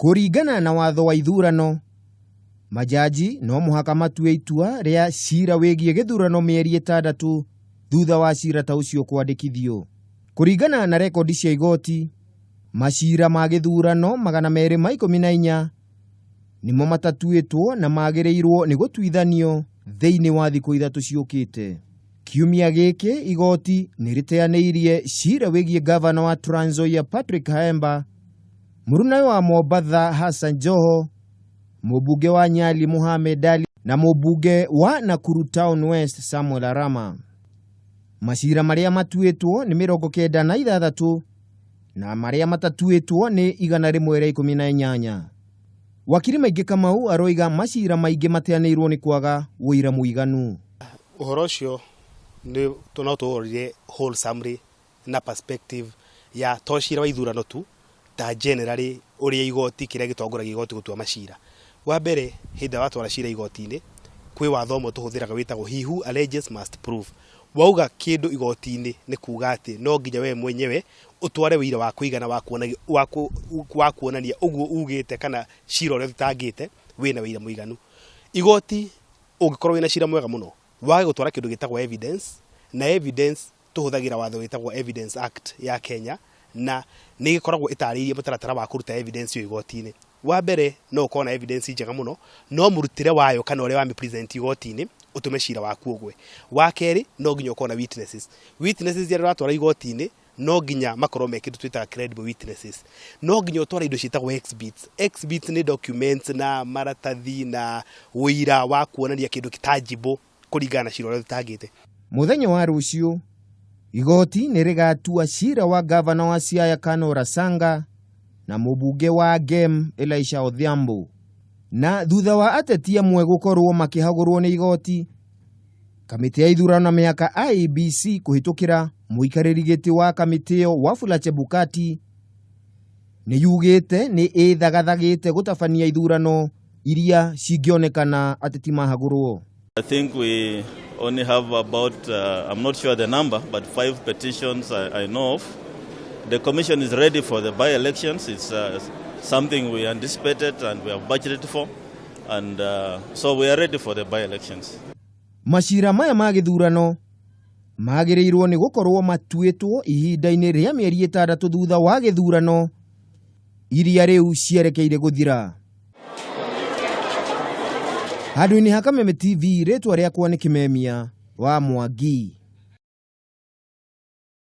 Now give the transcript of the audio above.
Kũringana na watho wa ithurano, majaji no mũhaka matue itua rĩa cira wĩgiĩ gĩthurano mĩeri 6 thutha wa cira ta ũcio kwandĩkithio. Kũringana na rekondi cia igoti, macira ma gĩthurano 214 nimo matatuĩtwo na magĩrĩirwo nĩ gũtuithanio thĩinĩ wa thikũ 3 ciũkĩte. Kiumia gĩkĩ igoti nĩrĩteanĩirie cira wĩgiĩ gavana wa Trans Nzoia Patrick Haemba, mũrũnawe wa Mombatha Hassan Joho, mũmbunge wa Nyali Mohamed Ali na mũmbunge wa Nakuru Town West Samuel Arama. Macira marĩa matuĩtwo nĩ 96 na marĩa matatuĩtwo nĩ 118. Wakiri Maingĩ Kamau aroiga macira maingĩ mateanĩirwo nĩ kwaga wũira mũiganu. Ũhoro ũcio nĩ tũnotũrire whole summary na perspective ya tocira wa ithurano tu ta generally ũrĩa igoti kĩrĩa gĩtongoragia igoti gũtua macira. Wa mbere hĩndĩ watwara cira igoti-inĩ kwĩ watho ũmwe tũhũthĩraga wĩtagwo he who alleges must prove. Wauga kĩndũ igoti-inĩ nĩ kuuga atĩ no nginya we mwenyewe ũtware wĩira wa kũigana wa kuonania ũguo ugĩte kana cira ũrĩa ũtangĩte wĩna wĩira mũiganu. Igoti ũngĩkorwo wĩna cira mwega mũno wage gũtwara kĩndũ gĩtagwo evidence, na evidence tũhũthagĩra watho wĩtagwo Evidence Act ya Kenya, na nĩ gĩkoragwo ĩtarĩirie mũtaratara wa kũruta evidence yo igoti-inĩ. Wa mbere no ũkorwo na evidence njega mũno, no mũrutĩre wayo kana ũrĩa wa present igoti-inĩ ũtume cira waku ũgwe. Wa kerĩ no nginya ũkorwo na witnesses. Witnesses iria ũratwara igoti-inĩ no nginya makorwo mekĩndũ twĩtaga credible witnesses. No nginya ũtwara indo ciĩtagwo exhibits. Exhibits nĩ documents na maratathi na wĩira wa kuonania kĩndũ tangible kũringana na cira ũrĩa ũtangĩte. Mũthenya wa rũciũ igoti nĩrĩgatua cira wa gavana wa Siaya Kano Orasanga na mũmbunge wa Gem Elisha Odhiambo. Na thutha wa ateti amwe gũkorwo makĩhagũrwo nĩ igoti, kamĩtĩ ya ithurano mĩaka IEBC kũhĩtũkĩra mũikarĩri gĩtĩ wa kamĩtĩ ĩyo Wafula Chebukati nĩ yugĩte nĩ ĩthagathagĩte gũtabania ithurano iria cingĩonekana ateti mahagũrwo. I think we only have about, I'm not sure the number, but 5 petitions I know of. The commission is ready for the by-elections. It's something we anticipated and we have budgeted for. And so we are ready for the by-elections. Macira maya ma gĩthurano magĩrĩirwo nĩ gũkorwo matuĩtwo ihinda-inĩ rĩa mĩeri 6 thutha wa gĩthurano iria rĩu cierekeire gũthira. Handũ-inĩ ha Kameme TV, rĩtwa rĩakwa nĩ Kimemia wa Mwangi.